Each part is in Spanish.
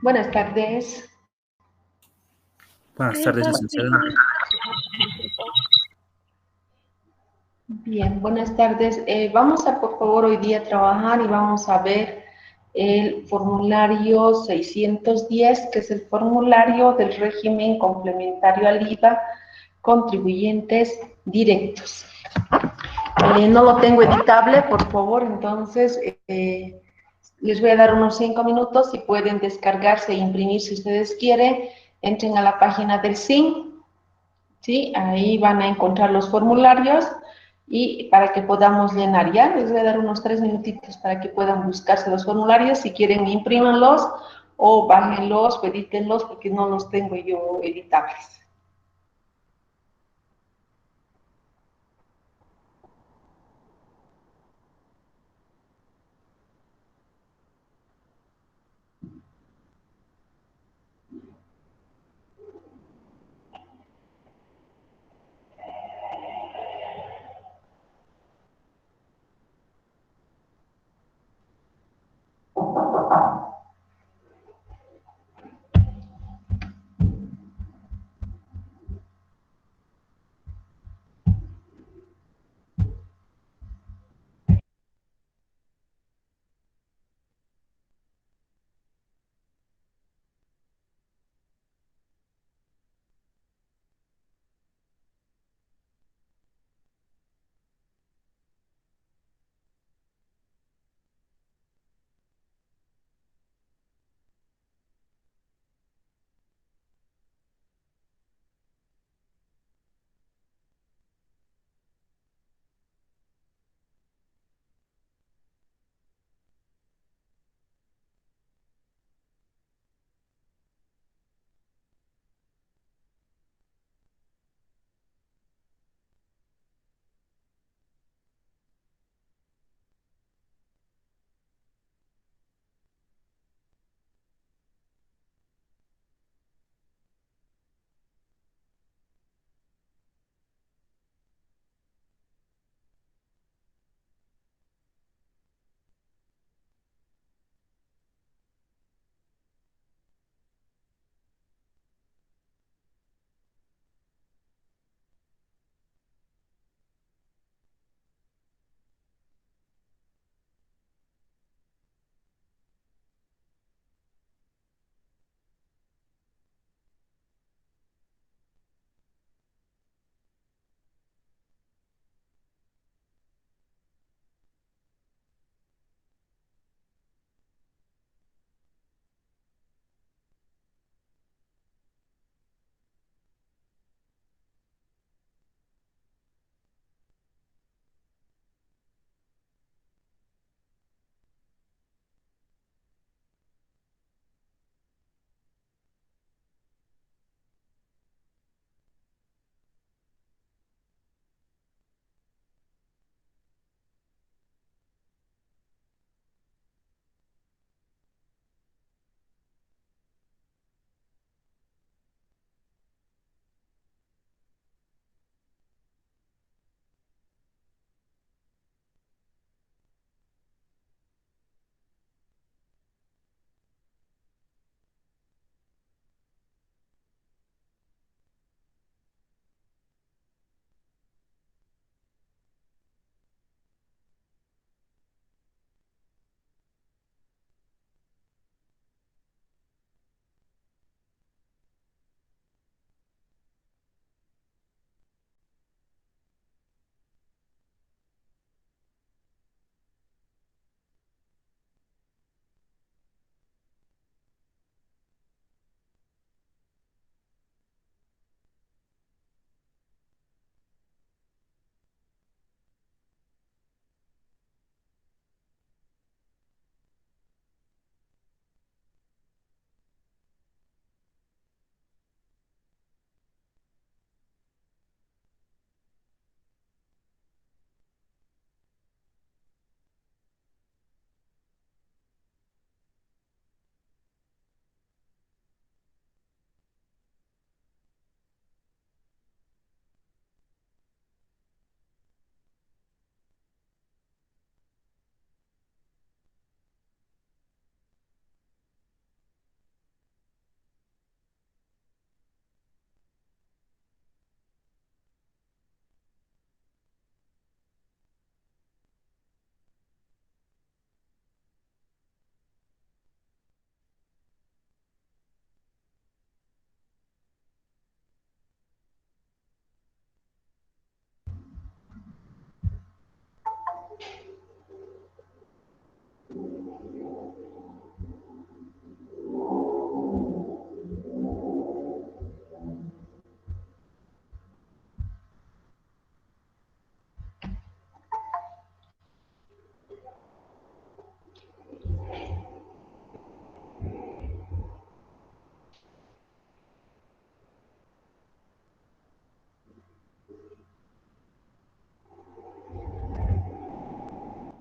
Buenas tardes. Buenas tardes, licenciada. Bien, buenas tardes. Vamos a, por favor, hoy día trabajar y vamos a ver el formulario 610, que es el formulario del régimen complementario al IVA, contribuyentes directos. No lo tengo editable, por favor, entonces les voy a dar unos 5 minutos y pueden descargarse e imprimir si ustedes quieren. Entren a la página del SIN. ¿Sí? Ahí van a encontrar los formularios y para que podamos llenar ya, les voy a dar unos 3 minutitos para que puedan buscarse los formularios, si quieren imprímanlos o bájenlos o edítenlos porque no los tengo yo editables.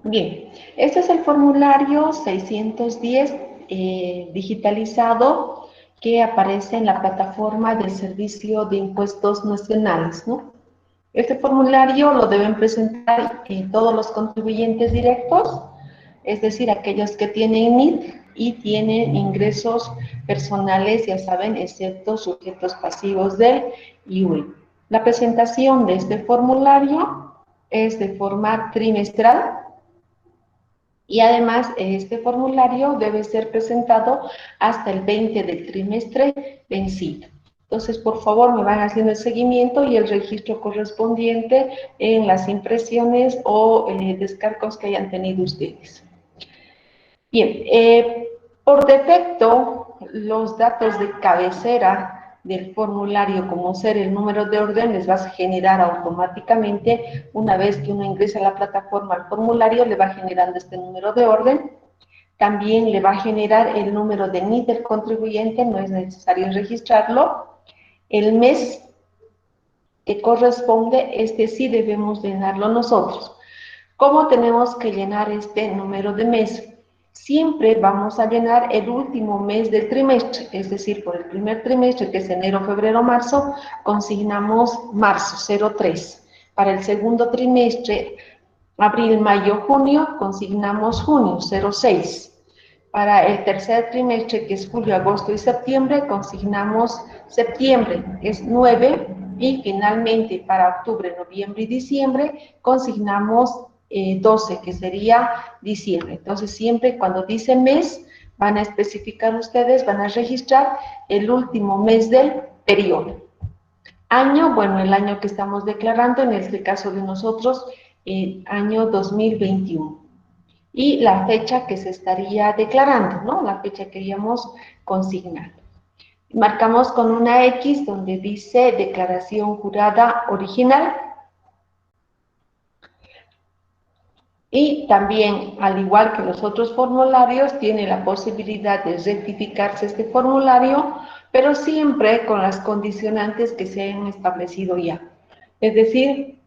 Bien, este es el formulario 610 digitalizado que aparece en la plataforma del Servicio de Impuestos Nacionales, ¿no? Este formulario lo deben presentar todos los contribuyentes directos, es decir, aquellos que tienen NIT y tienen ingresos personales, ya saben, excepto sujetos pasivos del IUE. La presentación de este formulario es de forma trimestral y además este formulario debe ser presentado hasta el 20 del trimestre vencido. Entonces, por favor, me van haciendo el seguimiento y el registro correspondiente en las impresiones o descargos que hayan tenido ustedes. Bien, por defecto, los datos de cabecera del formulario, como ser el número de orden, les va a generar automáticamente, una vez que uno ingresa a la plataforma al formulario, le va generando este número de orden. También le va a generar el número de NIT del contribuyente, no es necesario registrarlo. El mes que corresponde, este sí debemos llenarlo nosotros. ¿Cómo tenemos que llenar este número de mes? Siempre vamos a llenar el último mes del trimestre, es decir, por el primer trimestre, que es enero, febrero, marzo, consignamos marzo 03. Para el segundo trimestre, abril, mayo, junio, consignamos junio 06. Para el tercer trimestre, que es julio, agosto y septiembre, consignamos septiembre, que es 9, y finalmente para octubre, noviembre y diciembre, consignamos 12, que sería diciembre. Entonces, siempre cuando dice mes, van a especificar ustedes, van a registrar el último mes del periodo. Año, bueno, el año que estamos declarando, en este caso de nosotros, año 2021. Y la fecha que se estaría declarando, ¿no? La fecha que iríamos consignando. Marcamos con una X donde dice declaración jurada original. Y también, al igual que los otros formularios, tiene la posibilidad de rectificarse este formulario, pero siempre con las condicionantes que se han establecido ya. Es decir,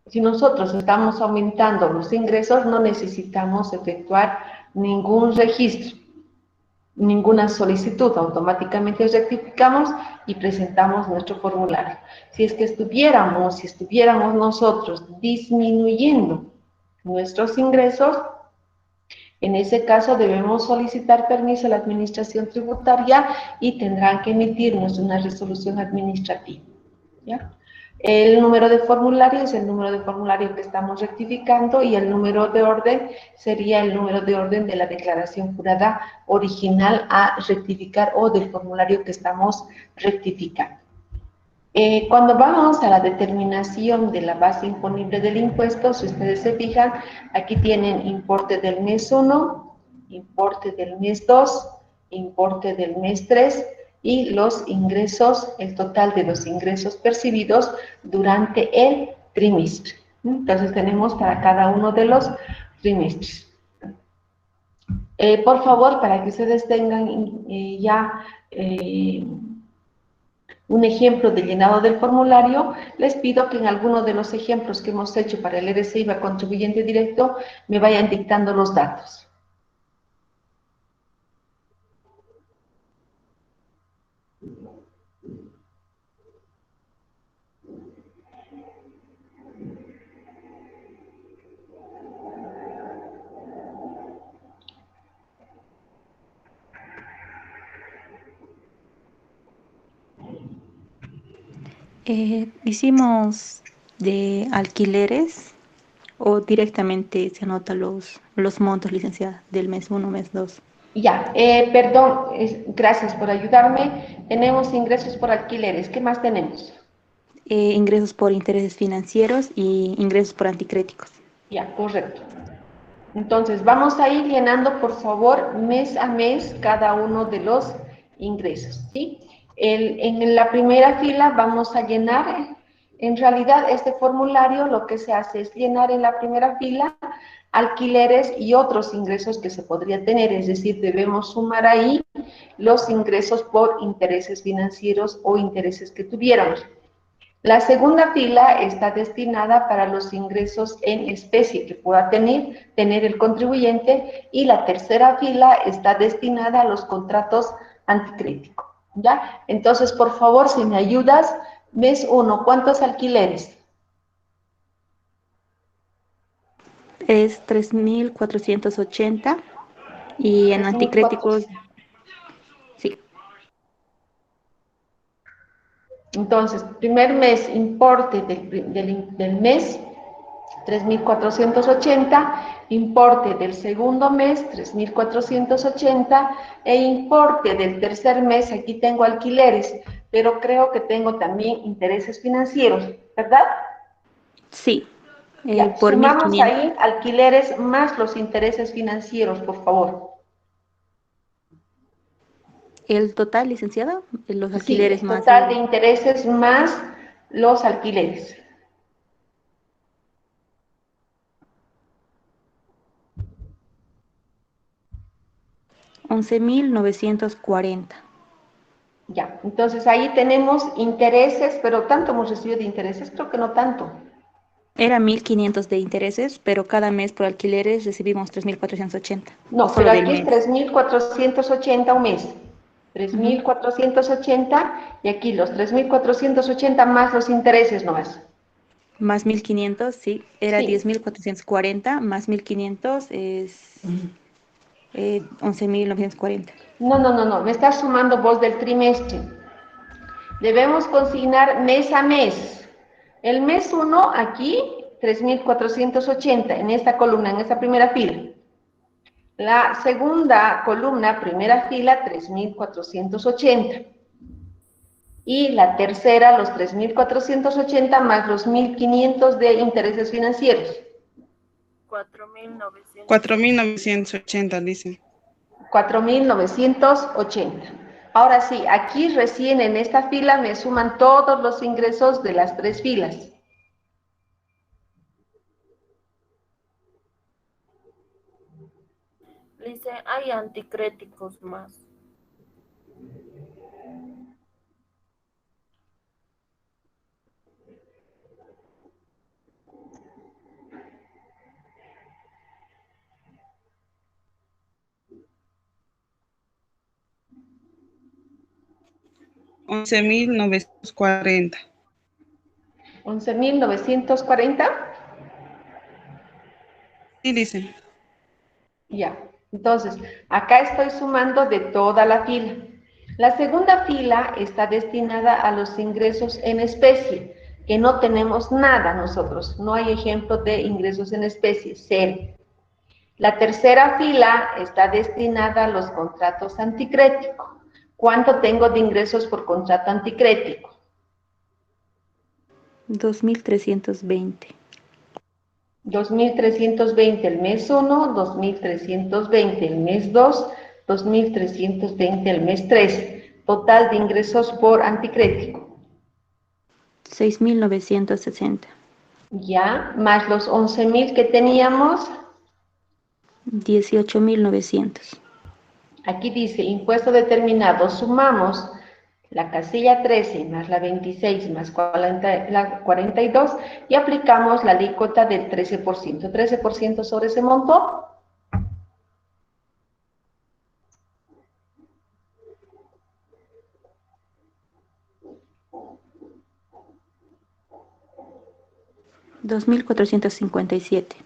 si nosotros estamos aumentando los ingresos, no necesitamos efectuar ningún registro, ninguna solicitud, automáticamente rectificamos y presentamos nuestro formulario. Si estuviéramos nosotros disminuyendo nuestros ingresos, en ese caso debemos solicitar permiso a la administración tributaria y tendrán que emitirnos una resolución administrativa, ¿ya? El número de formulario es el número de formulario que estamos rectificando y el número de orden sería el número de orden de la declaración jurada original a rectificar o del formulario que estamos rectificando. Cuando vamos a la determinación de la base imponible del impuesto, si ustedes se fijan, aquí tienen importe del mes 1, importe del mes 2, importe del mes 3 y los ingresos, el total de los ingresos percibidos durante el trimestre. Entonces tenemos para cada uno de los trimestres. Por favor, para que ustedes tengan ya un ejemplo de llenado del formulario, les pido que en alguno de los ejemplos que hemos hecho para el RC-IVA contribuyente directo me vayan dictando los datos. Hicimos de alquileres o directamente se anota los montos, licenciada, del mes 1, mes 2. Ya, perdón, gracias por ayudarme. Tenemos ingresos por alquileres. ¿Qué más tenemos? Ingresos por intereses financieros y ingresos por anticréticos. Ya, correcto. Entonces, vamos a ir llenando, por favor, mes a mes cada uno de los ingresos, ¿sí? En la primera fila vamos a llenar, en realidad este formulario lo que se hace es llenar en la primera fila alquileres y otros ingresos que se podría tener, es decir, debemos sumar ahí los ingresos por intereses financieros o intereses que tuviéramos. La segunda fila está destinada para los ingresos en especie que pueda tener el contribuyente, y la tercera fila está destinada a los contratos anticríticos, ¿ya? Entonces, por favor, si me ayudas, mes 1, ¿cuántos alquileres? Es 3.480 y en anticréticos, 3.400. sí, Entonces, primer mes, importe del mes, 3.480, importe del segundo mes, 3.480, e importe del tercer mes, aquí tengo alquileres, pero creo que tengo también intereses financieros, ¿verdad? sí, Ya, por sumamos 1.500. ahí alquileres más los intereses financieros, por favor. El total, licenciada, los Sí, alquileres el más total de intereses más los alquileres. 11.940. Ya, entonces ahí tenemos intereses, pero ¿tanto hemos recibido de intereses? Creo que no tanto. Era 1.500 de intereses, pero cada mes por alquileres recibimos 3.480, o No, solo pero del aquí es mes. 3.480 un mes. tres Ujú. mil cuatrocientos ochenta, y aquí los 3.480 más los intereses nomás. Más 1.500, sí, era Sí. 10.440, más 1.500 es 11.940. No, no, no, no. Me estás sumando vos del trimestre. Debemos consignar mes a mes. El mes 1 aquí, 3.480 en esta columna, en esta primera fila. La segunda columna, primera fila, 3.480. Y la tercera, los 3.480 más los 1.500 de intereses financieros. 4.980 dice. 4.980. Ahora sí, aquí recién en esta fila me suman todos los ingresos de las tres filas. Dice, hay anticréticos más. Once mil novecientos cuarenta. 11.940. Sí, dice. Ya, entonces, acá estoy sumando de toda la fila. La segunda fila está destinada a los ingresos en especie, que no tenemos nada nosotros, no hay ejemplo de ingresos en especie, cero. La tercera fila está destinada a los contratos anticréticos. ¿Cuánto tengo de ingresos por contrato anticrético? 2.320. 2.320 el mes 1, 2.320 el mes 2, 2.320 el mes 3. Total de ingresos por anticrético. 6.960. Ya, más los 11.000 que teníamos. 18.900. Aquí dice impuesto determinado, sumamos la casilla 13 más la 26 más la 42 y aplicamos la alícuota del 13%. 13% sobre ese monto. Dos mil cuatrocientos cincuenta y siete.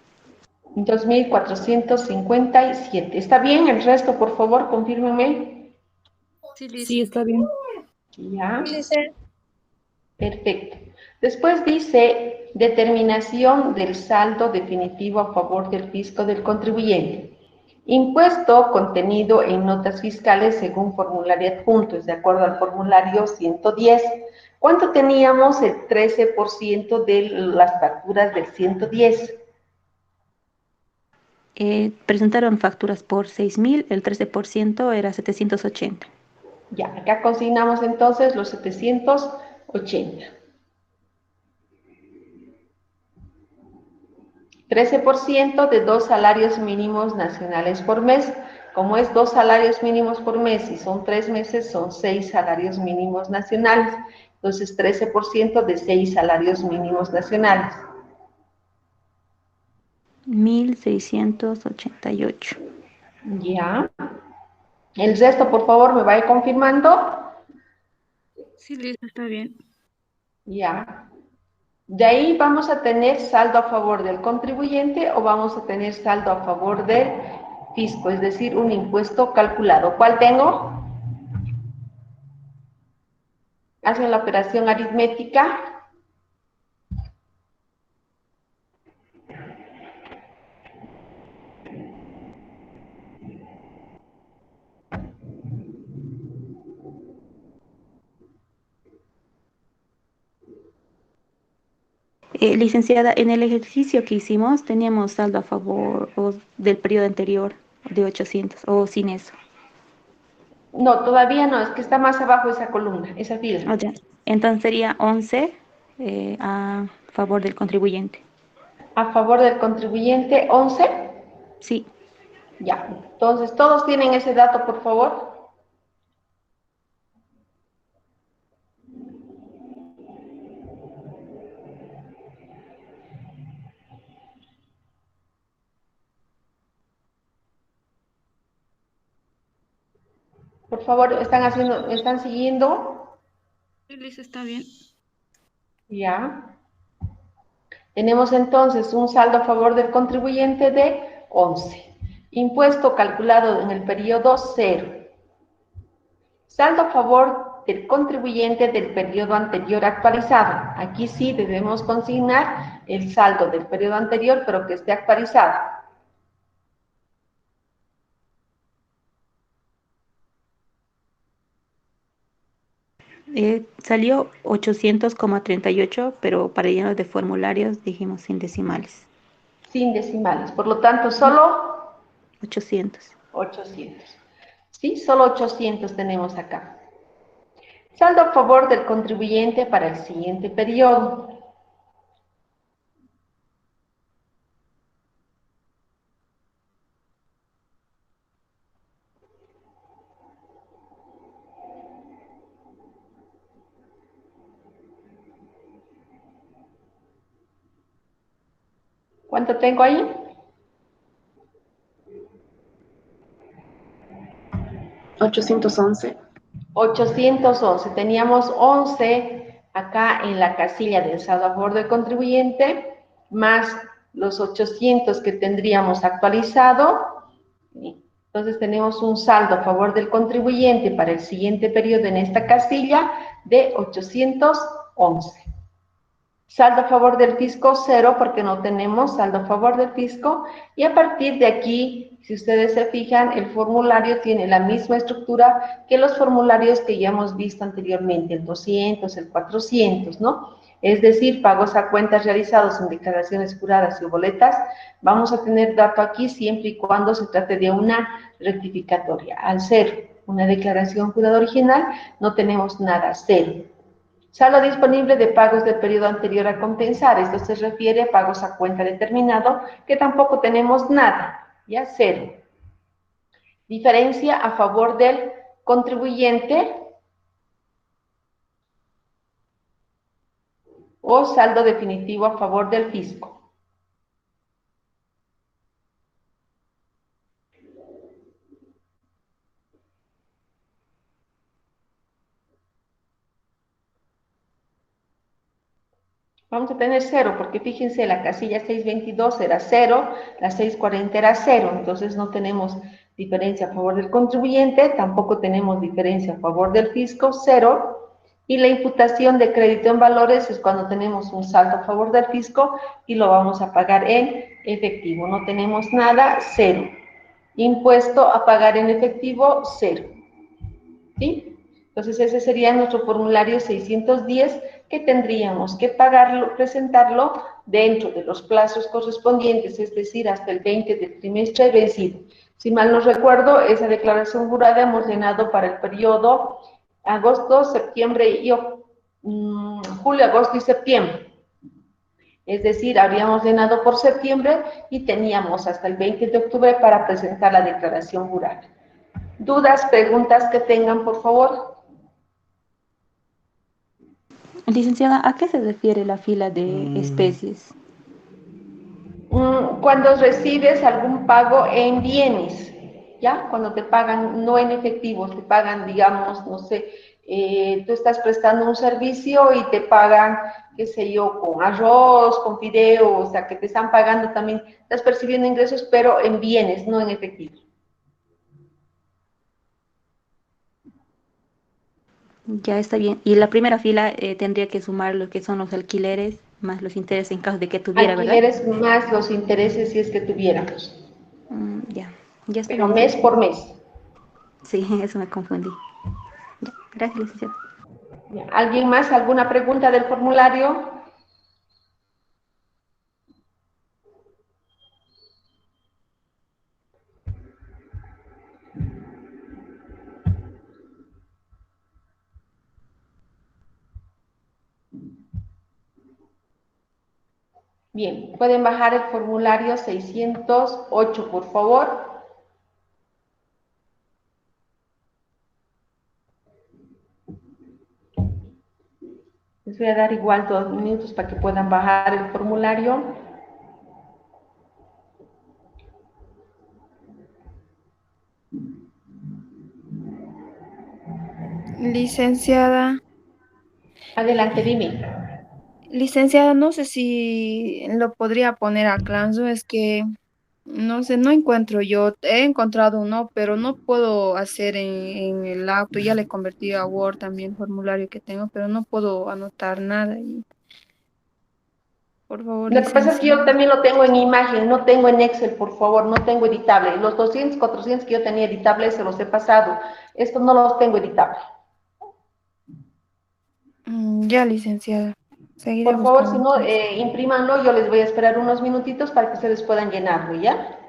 2.457. ¿Está bien? El resto, por favor, confírmenme. Sí, Sí, dice. está bien. Ya. Perfecto. Después dice determinación del saldo definitivo a favor del fisco del contribuyente. Impuesto contenido en notas fiscales según formulario adjunto, es de acuerdo al formulario 110. ¿Cuánto teníamos? El 13% de las facturas del 110. Presentaron facturas por 6.000, el 13% era 780. Ya, acá consignamos entonces los 780. 13% de 2 salarios mínimos nacionales por mes. Como es 2 salarios mínimos por mes y son 3 meses, son 6 salarios mínimos nacionales. Entonces, 13% de 6 salarios mínimos nacionales. 1.688. Ya. El resto, por favor, me vaya confirmando. Sí, listo, está bien. Ya. De ahí vamos a tener saldo a favor del contribuyente o vamos a tener saldo a favor del fisco, es decir, un impuesto calculado. ¿Cuál tengo? Hacen la operación aritmética. Licenciada, en el ejercicio que hicimos teníamos saldo a favor del periodo anterior de 800 o sin eso. No, todavía no, es que está más abajo esa columna, esa fila. O ya. Entonces sería 11 a favor del contribuyente. A favor del contribuyente, 11. Sí. Ya, entonces, ¿todos tienen ese dato, por favor? Por favor, están siguiendo? Sí, listo, está bien. Ya. Tenemos entonces un saldo a favor del contribuyente de 11. Impuesto calculado en el periodo 0. Saldo a favor del contribuyente del periodo anterior actualizado. Aquí sí debemos consignar el saldo del periodo anterior, pero que esté actualizado. Salió 800,38, pero para lleno de formularios dijimos sin decimales. Sin decimales. Por lo tanto, solo 800. 800. Sí, solo 800 tenemos acá. Saldo a favor del contribuyente para el siguiente periodo. ¿Cuánto tengo ahí? 811. 811. Teníamos 11 acá en la casilla del saldo a favor del contribuyente, más los 800 que tendríamos actualizado. Entonces tenemos un saldo a favor del contribuyente para el siguiente periodo en esta casilla de 811. Saldo a favor del fisco, 0, porque no tenemos saldo a favor del fisco. Y a partir de aquí, si ustedes se fijan, el formulario tiene la misma estructura que los formularios que ya hemos visto anteriormente, el 200, el 400, ¿no? Es decir, pagos a cuentas realizados en declaraciones juradas y boletas, vamos a tener dato aquí siempre y cuando se trate de una rectificatoria. Al ser una declaración jurada original, no tenemos nada, 0. Saldo disponible de pagos del periodo anterior a compensar. Esto se refiere a pagos a cuenta determinado, que tampoco tenemos nada, ya 0. Diferencia a favor del contribuyente o saldo definitivo a favor del fisco. Vamos a tener 0, porque fíjense, la casilla 622 era 0, la 640 era 0, entonces no tenemos diferencia a favor del contribuyente, tampoco tenemos diferencia a favor del fisco, 0, y la imputación de crédito en valores es cuando tenemos un saldo a favor del fisco y lo vamos a pagar en efectivo, no tenemos nada, 0. Impuesto a pagar en efectivo, 0. ¿Sí? Entonces ese sería nuestro formulario 610 que tendríamos que pagarlo, presentarlo dentro de los plazos correspondientes, es decir, hasta el 20 del trimestre vencido. Si mal no recuerdo, esa declaración jurada hemos llenado para el periodo agosto, septiembre y julio, agosto y septiembre. Es decir, habríamos llenado por septiembre y teníamos hasta el 20 de octubre para presentar la declaración jurada. ¿Dudas, preguntas que tengan, por favor? Licenciada, ¿a qué se refiere la fila de especies? Cuando recibes algún pago en bienes, ¿ya? Cuando te pagan no en efectivo, te pagan, digamos, no sé, tú estás prestando un servicio y te pagan, qué sé yo, con arroz, con fideo, o sea, que te están pagando también, estás percibiendo ingresos, pero en bienes, no en efectivo. Ya está bien. Y la primera fila tendría que sumar lo que son los alquileres más los intereses en caso de que tuviera, ¿verdad? Alquileres más los intereses si es que tuviéramos, Ya, ya está pero bien, mes licenciada. por mes. Sí, eso me confundí. Ya, gracias, licenciada. ¿Alguien más? ¿Alguna pregunta del formulario? Bien, pueden bajar el formulario 608, por favor. Les voy a dar igual 2 minutos para que puedan bajar el formulario. Licenciada, Adelante, dime. licenciada, no sé si lo podría poner a Clanzo, es que no sé, no encuentro yo, he encontrado uno, pero no puedo hacer en el auto, ya le convertí a Word también el formulario que tengo, pero no puedo anotar nada y por favor, Lo que pasa es que yo licenciada. también lo tengo en imagen, no tengo en Excel, por favor, no tengo editable. Los 200, 400 que yo tenía editables se los he pasado. Estos no los tengo editable. Ya, licenciada, seguiré Por favor, buscando si no, entonces. imprímanlo, yo les voy a esperar unos minutitos para que ustedes puedan llenarlo, ¿ya?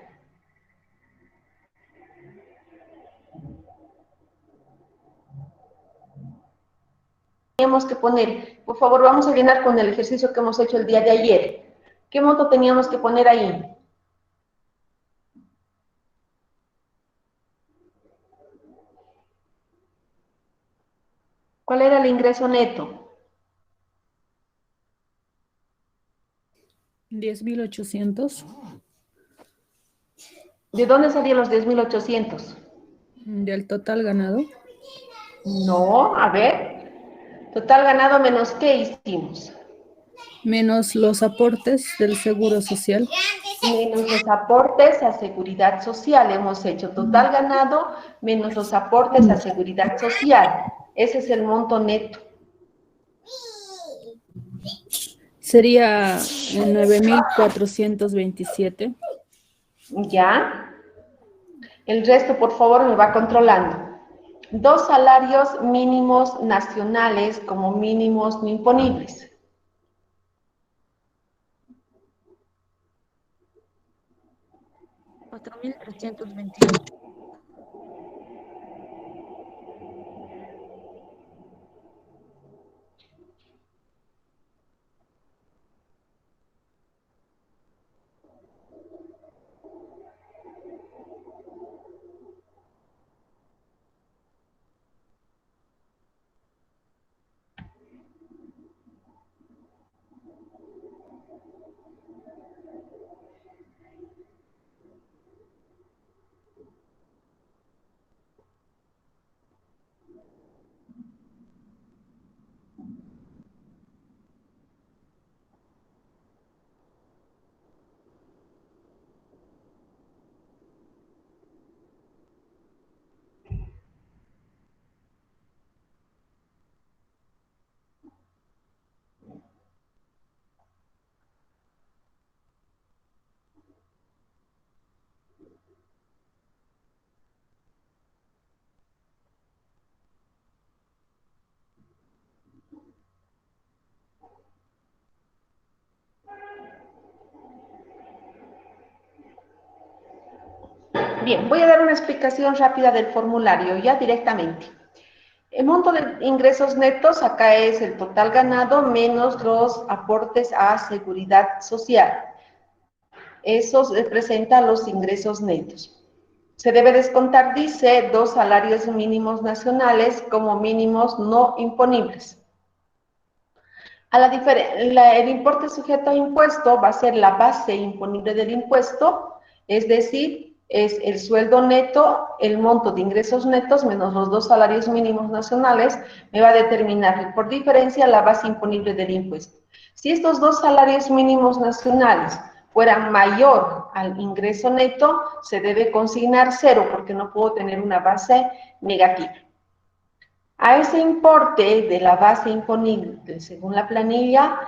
Teníamos que poner, por favor, vamos a llenar con el ejercicio que hemos hecho el día de ayer. ¿Qué monto teníamos que poner ahí? ¿Cuál era el ingreso neto? 10.800 ¿De dónde salían los 10.800? del total ganado, No, a ver. Total ganado menos ¿qué hicimos? menos los aportes del Seguro Social. Menos los aportes a seguridad social. Hemos hecho total ganado menos los aportes a seguridad social. Ese es el monto neto. Sería 9.427. ¿Ya? El resto, por favor, me va controlando. Dos salarios mínimos nacionales como mínimos no imponibles. 4.328. Bien, voy a dar una explicación rápida del formulario ya directamente. El monto de ingresos netos acá es el total ganado menos los aportes a seguridad social. Eso representa los ingresos netos. Se debe descontar, dice, dos salarios mínimos nacionales como mínimos no imponibles. El importe sujeto a impuesto va a ser la base imponible del impuesto, es decir, es el sueldo neto, el monto de ingresos netos menos los 2 salarios mínimos nacionales, me va a determinar por diferencia la base imponible del impuesto. Si estos 2 salarios mínimos nacionales fueran mayor al ingreso neto, se debe consignar 0 porque no puedo tener una base negativa. A ese importe de la base imponible según la planilla,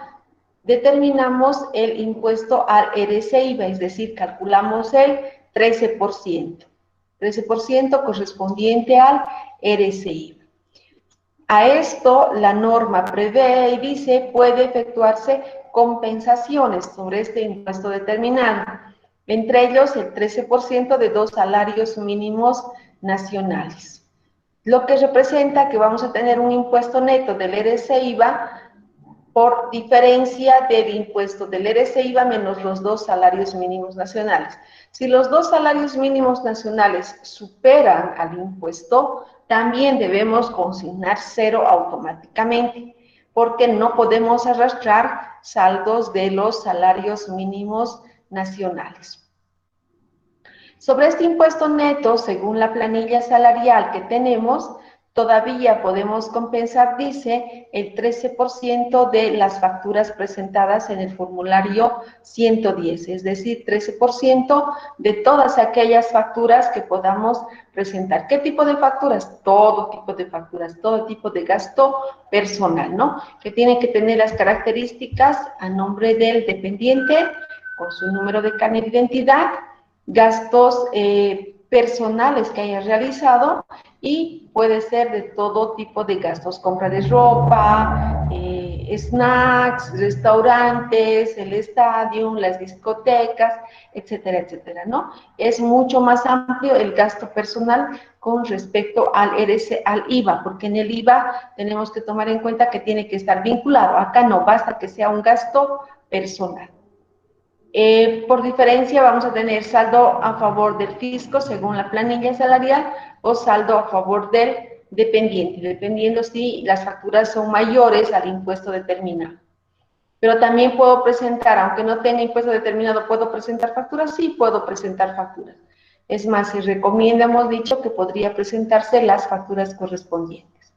determinamos el impuesto al RC-IVA, es decir, calculamos el 13%. 13% correspondiente al RC-IVA. A esto la norma prevé y dice puede efectuarse compensaciones sobre este impuesto determinado, entre ellos el 13% de 2 salarios mínimos nacionales. Lo que representa que vamos a tener un impuesto neto del RC-IVA por diferencia del impuesto del RC-IVA menos los 2 salarios mínimos nacionales. Si los 2 salarios mínimos nacionales superan al impuesto, también debemos consignar 0 automáticamente, porque no podemos arrastrar saldos de los salarios mínimos nacionales. Sobre este impuesto neto, según la planilla salarial que tenemos, todavía podemos compensar, dice, el 13% de las facturas presentadas en el formulario 110, es decir, 13% de todas aquellas facturas que podamos presentar. ¿Qué tipo de facturas? Todo tipo de facturas, todo tipo de gasto personal, ¿no? Que tiene que tener las características a nombre del dependiente, con su número de carnet de identidad, gastos personales que haya realizado y puede ser de todo tipo de gastos, compra de ropa, snacks, restaurantes, el estadio, las discotecas, etcétera, etcétera, ¿no? Es mucho más amplio el gasto personal con respecto al IVA, porque en el IVA tenemos que tomar en cuenta que tiene que estar vinculado. Acá no, basta que sea un gasto personal. Por diferencia vamos a tener saldo a favor del fisco según la planilla salarial o saldo a favor del dependiente, dependiendo si las facturas son mayores al impuesto determinado. Pero también puedo presentar, aunque no tenga impuesto determinado, ¿puedo presentar facturas? Sí, puedo presentar facturas. Es más, se recomienda, hemos dicho, que podría presentarse las facturas correspondientes.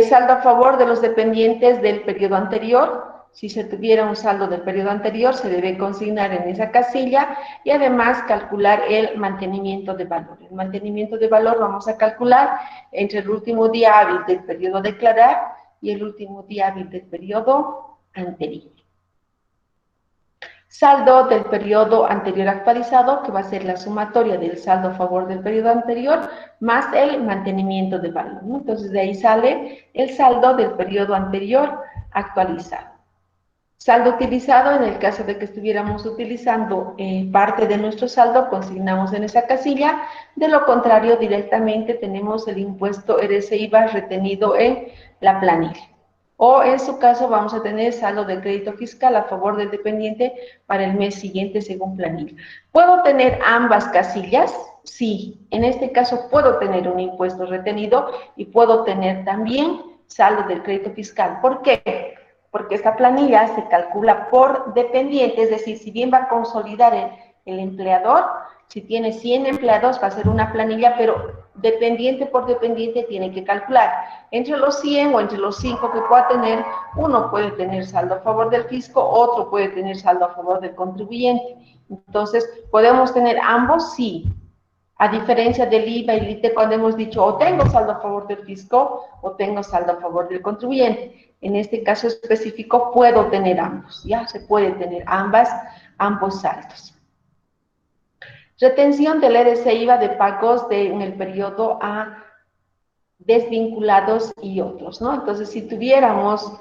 Saldo a favor de los dependientes del periodo anterior. Si se tuviera un saldo del periodo anterior, se debe consignar en esa casilla y además calcular el mantenimiento de valor. El mantenimiento de valor vamos a calcular entre el último día hábil del periodo a declarar y el último día hábil del periodo anterior. Saldo del periodo anterior actualizado, que va a ser la sumatoria del saldo a favor del periodo anterior, más el mantenimiento de valor, ¿no? Entonces, de ahí sale el saldo del periodo anterior actualizado. Saldo utilizado, en el caso de que estuviéramos utilizando parte de nuestro saldo, consignamos en esa casilla. De lo contrario, directamente tenemos el impuesto RC-IVA retenido en la planilla. O en su caso vamos a tener saldo de crédito fiscal a favor del dependiente para el mes siguiente según planilla. ¿Puedo tener ambas casillas? Sí, en este caso puedo tener un impuesto retenido y puedo tener también saldo del crédito fiscal. ¿Por qué? Porque esta planilla se calcula por dependiente, es decir, si bien va a consolidar el empleador, si tiene 100 empleados va a ser una planilla, pero dependiente por dependiente tiene que calcular. Entre los 100 o entre los 5 que pueda tener, uno puede tener saldo a favor del fisco, otro puede tener saldo a favor del contribuyente. Entonces, ¿podemos tener ambos? Sí. A diferencia del IVA y el ITE, cuando hemos dicho o tengo saldo a favor del fisco o tengo saldo a favor del contribuyente. En este caso específico puedo tener ambos, ¿ya? Se puede tener ambos saldos. Retención del RC-IVA de pagos en el periodo a desvinculados y otros, ¿no? Entonces, si tuviéramos,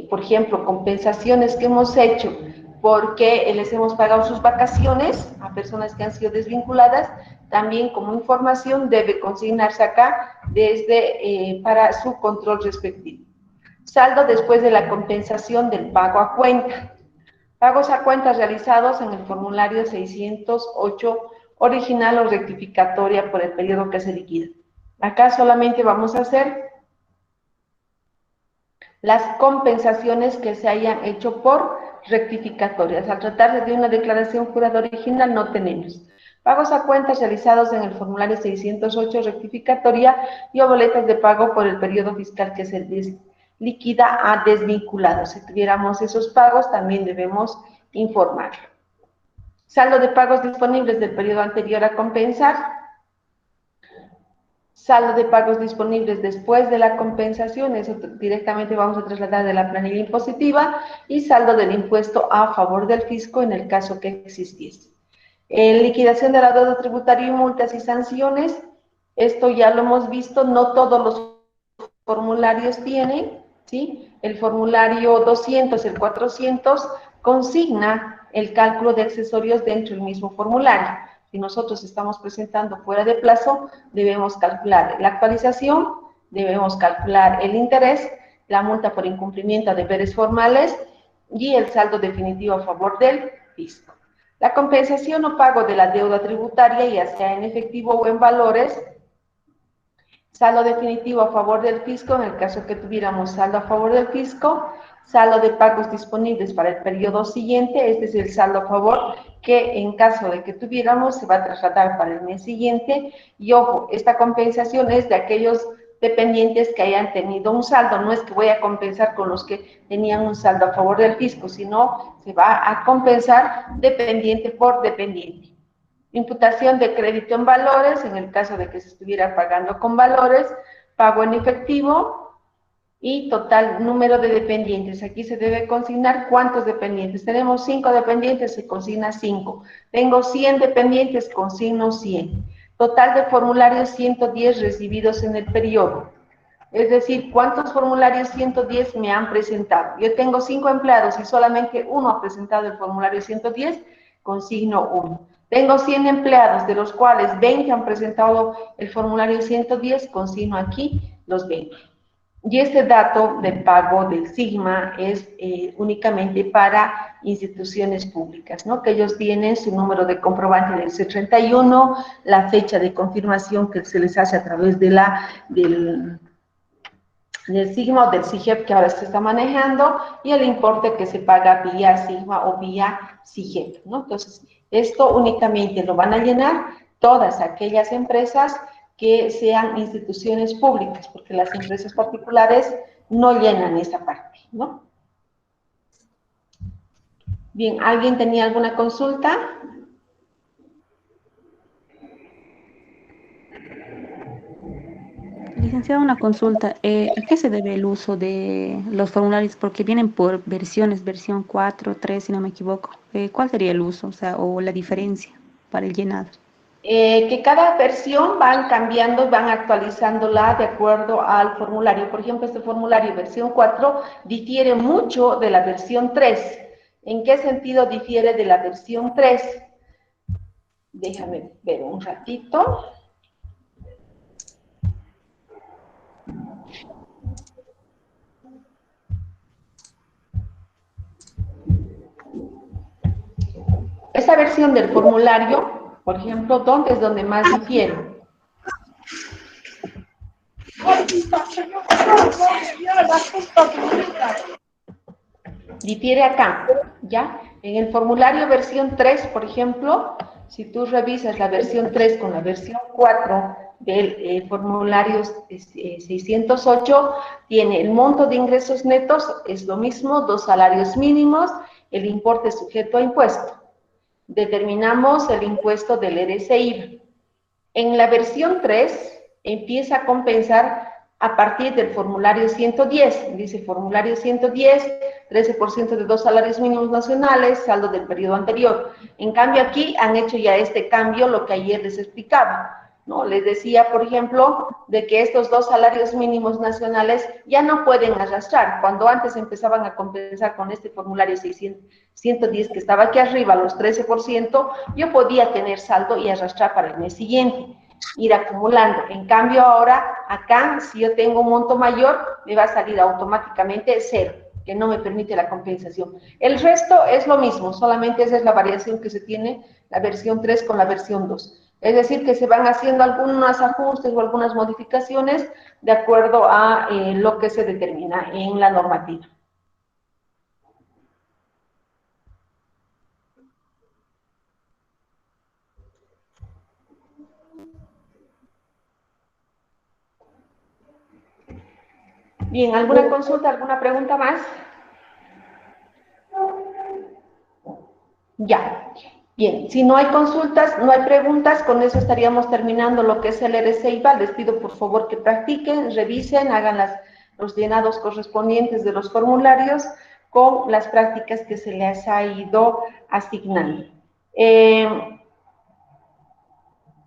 por ejemplo, compensaciones que hemos hecho porque les hemos pagado sus vacaciones a personas que han sido desvinculadas, también como información debe consignarse acá para su control respectivo. Saldo después de la compensación del pago a cuenta. Pagos a cuentas realizados en el formulario 608 original o rectificatoria por el periodo que se liquida. Acá solamente vamos a hacer las compensaciones que se hayan hecho por rectificatorias. Al tratarse de una declaración jurada original no tenemos. Pagos a cuentas realizados en el formulario 608 rectificatoria y o boletas de pago por el periodo fiscal que se liquida a desvinculado. Si tuviéramos esos pagos también debemos informarlo. Saldo de pagos disponibles del periodo anterior a compensar. Saldo de pagos disponibles después de la compensación, eso directamente vamos a trasladar de la planilla impositiva, y saldo del impuesto a favor del fisco en el caso que existiese. Liquidación de la deuda tributaria y multas y sanciones, esto ya lo hemos visto, no todos los formularios tienen, ¿sí? El formulario 200, el 400, consigna el cálculo de accesorios dentro del mismo formulario. Si nosotros estamos presentando fuera de plazo, debemos calcular la actualización, debemos calcular el interés, la multa por incumplimiento de deberes formales y el saldo definitivo a favor del fisco. La compensación o pago de la deuda tributaria, ya sea en efectivo o en valores, saldo definitivo a favor del fisco, en el caso que tuviéramos saldo a favor del fisco, saldo de pagos disponibles para el periodo siguiente, este es el saldo a favor que en caso de que tuviéramos se va a trasladar para el mes siguiente, y ojo, esta compensación es de aquellos dependientes que hayan tenido un saldo, no es que voy a compensar con los que tenían un saldo a favor del fisco, sino se va a compensar dependiente por dependiente. Imputación de crédito en valores, en el caso de que se estuviera pagando con valores, pago en efectivo y total número de dependientes. Aquí se debe consignar cuántos dependientes. Tenemos 5 dependientes, se consigna 5. Tengo 100 dependientes, consigno 100. Total de formularios 110 recibidos en el periodo. Es decir, ¿cuántos formularios 110 me han presentado? Yo tengo 5 empleados y solamente uno ha presentado el formulario 110, consigno 1. Tengo 100 empleados, de los cuales 20 han presentado el formulario 110, consigno aquí los 20. Y este dato de pago del Sigma es únicamente para instituciones públicas, ¿no? Que ellos tienen su número de comprobante del C31, la fecha de confirmación que se les hace a través de del Sigma o del SIGEP que ahora se está manejando, y el importe que se paga vía Sigma o vía SIGEP, ¿no? Entonces, esto únicamente lo van a llenar todas aquellas empresas que sean instituciones públicas, porque las empresas particulares no llenan esa parte, ¿no? Bien, ¿alguien tenía alguna consulta? Licenciada, una consulta. ¿A qué se debe el uso de los formularios? Porque vienen por versiones, versión 4, 3, si no me equivoco. ¿Cuál sería el uso, o sea, o la diferencia para el llenado? Que cada versión van cambiando, van actualizándola de acuerdo al formulario. Por ejemplo, este formulario versión 4 difiere mucho de la versión 3. ¿En qué sentido difiere de la versión 3? Déjame ver un ratito. Esta versión del formulario, por ejemplo, ¿dónde es donde más difiere? Difiere acá, ¿ya? En el formulario versión 3, por ejemplo, si tú revisas la versión 3 con la versión 4 del formulario 608, tiene el monto de ingresos netos, es lo mismo, 2 salarios mínimos, el importe sujeto a impuesto. Determinamos el impuesto del RCI. En la versión 3 empieza a compensar a partir del formulario 110, dice formulario 110, 13% de 2 salarios mínimos nacionales, saldo del periodo anterior. En cambio aquí han hecho ya este cambio, lo que ayer les explicaba, ¿no? Les decía, por ejemplo, de que estos 2 salarios mínimos nacionales ya no pueden arrastrar. Cuando antes empezaban a compensar con este formulario 110 que estaba aquí arriba, los 13%, yo podía tener saldo y arrastrar para el mes siguiente, ir acumulando. En cambio ahora, acá, si yo tengo un monto mayor, me va a salir automáticamente 0, que no me permite la compensación. El resto es lo mismo, solamente esa es la variación que se tiene la versión 3 con la versión 2. Es decir, que se van haciendo algunos ajustes o algunas modificaciones de acuerdo a lo que se determina en la normativa. Bien, ¿alguna consulta, alguna pregunta más? Ya. Bien, si no hay consultas, no hay preguntas, con eso estaríamos terminando lo que es el RCIVA. Les pido por favor que practiquen, revisen, hagan los llenados correspondientes de los formularios con las prácticas que se les ha ido asignando.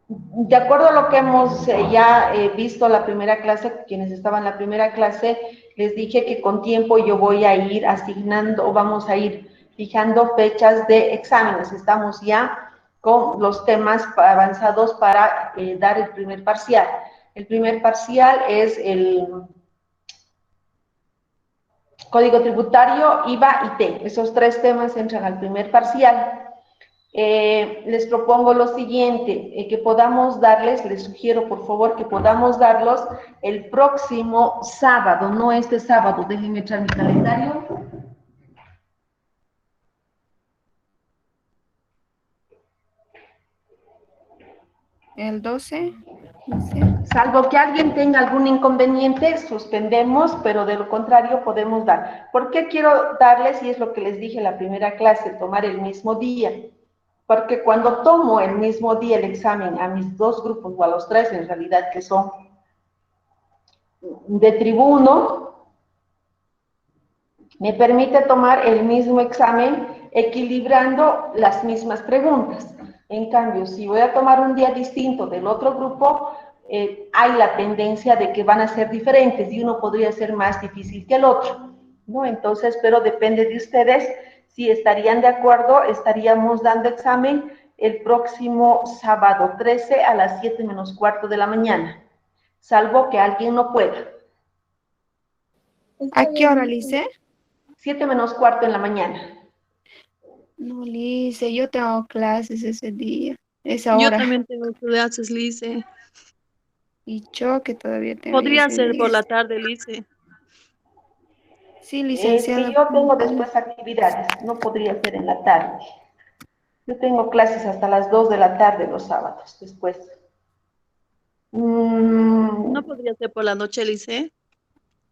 De acuerdo a lo que hemos ya visto la primera clase, quienes estaban en la primera clase, les dije que con tiempo yo voy a ir asignando o vamos a ir fijando fechas de exámenes. Estamos ya con los temas avanzados para dar el primer parcial. El primer parcial es el Código Tributario, IVA y TEN. Esos tres temas entran al primer parcial. Les propongo lo siguiente, que podamos darles, les sugiero por favor que podamos darlos el próximo sábado, no este sábado, déjenme echar mi calendario. El 12, Salvo que alguien tenga algún inconveniente, suspendemos, pero de lo contrario podemos dar. ¿Por qué quiero darles? Y es lo que les dije en la primera clase, tomar el mismo día. Porque cuando tomo el mismo día el examen a mis dos grupos, o a los tres en realidad, que son de tribuno, me permite tomar el mismo examen equilibrando las mismas preguntas. En cambio, si voy a tomar un día distinto del otro grupo, hay la tendencia de que van a ser diferentes y uno podría ser más difícil que el otro, ¿no? Entonces, pero depende de ustedes. Si estarían de acuerdo, estaríamos dando examen el próximo sábado 13 a las 7 menos cuarto de la mañana, salvo que alguien no pueda. ¿a qué hora, Lice? 7 menos cuarto en la mañana. No, Lice, yo tengo clases ese día, esa Yo hora. también tengo clases, Lice. Y yo que todavía tengo Podría ese ser día. por la tarde, Lice. Sí, Es licenciada. que yo tengo después actividades, no podría ser en la tarde. Yo tengo clases hasta las 2 de la tarde los sábados, después. No podría ser por la noche, Lice.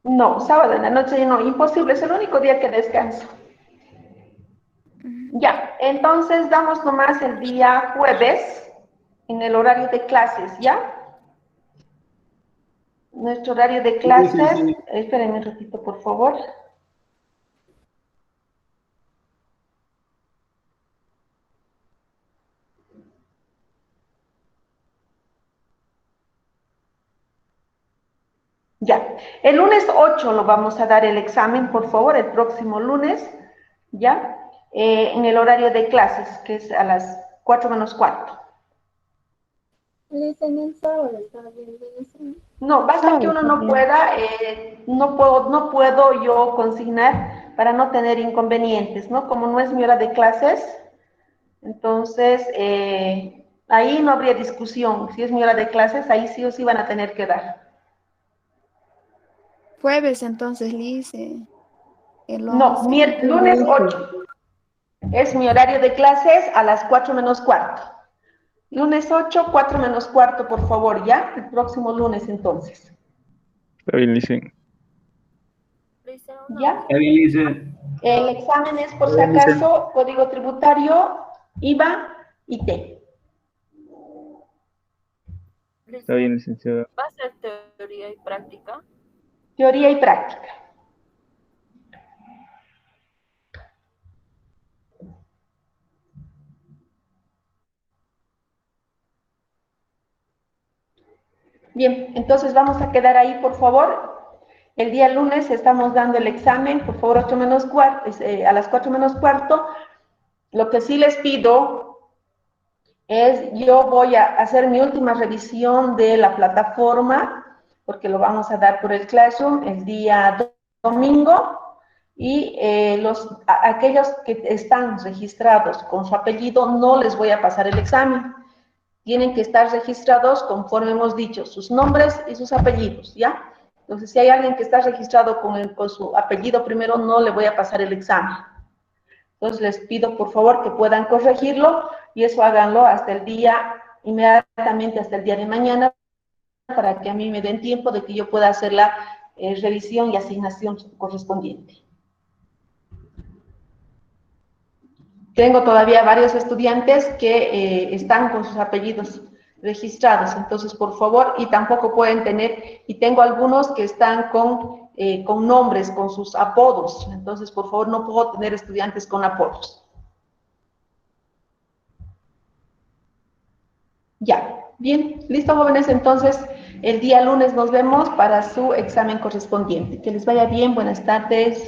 No, sábado en la noche no, imposible, es el único día que descanso. Ya, entonces damos nomás el día jueves en el horario de clases, ¿ya? Nuestro horario de clases, espérenme un ratito, por favor. Ya, el lunes 8 lo vamos a dar el examen, por favor, el próximo lunes, ¿ya? En el horario de clases, que es a las 4 menos cuarto. No, basta que uno no pueda, no puedo yo consignar para no tener inconvenientes, ¿no? Como no es mi hora de clases, entonces ahí no habría discusión. Si es mi hora de clases, ahí sí o sí van a tener que dar. Jueves, entonces, Lice. El No, 11. lunes 8. Es mi horario de clases a las 4 menos cuarto. Lunes 8, 4 menos cuarto, por favor, ¿ya? El próximo lunes, entonces. Está bien, Lice. Lice, ¿Ya? Está bien, Lice. El examen es, por si Está bien, Lice. acaso, Código Tributario, IVA y TEN. Está bien, Lice, licenciada. ¿va a ser teoría y práctica? Teoría y práctica. Bien, entonces vamos a quedar ahí, por favor. El día lunes estamos dando el examen, por favor, 8 menos cuarto, a las 4 menos cuarto. Lo que sí les pido es, yo voy a hacer mi última revisión de la plataforma, porque lo vamos a dar por el Classroom el día domingo, y aquellos que están registrados con su apellido, no les voy a pasar el examen. tienen que estar registrados conforme hemos dicho, sus nombres y sus apellidos, ¿ya? Entonces, si hay alguien que está registrado con su apellido primero, no le voy a pasar el examen. Entonces, les pido, por favor, que puedan corregirlo, y eso háganlo hasta el día, inmediatamente hasta el día de mañana, para que a mí me den tiempo de que yo pueda hacer la revisión y asignación correspondiente. Tengo todavía varios estudiantes que están con sus apellidos registrados, entonces por favor, y tampoco pueden tener, y tengo algunos que están con nombres, con sus apodos, entonces por favor no puedo tener estudiantes con apodos. Ya, bien, listo jóvenes, entonces el día lunes nos vemos para su examen correspondiente. Que les vaya bien, buenas tardes.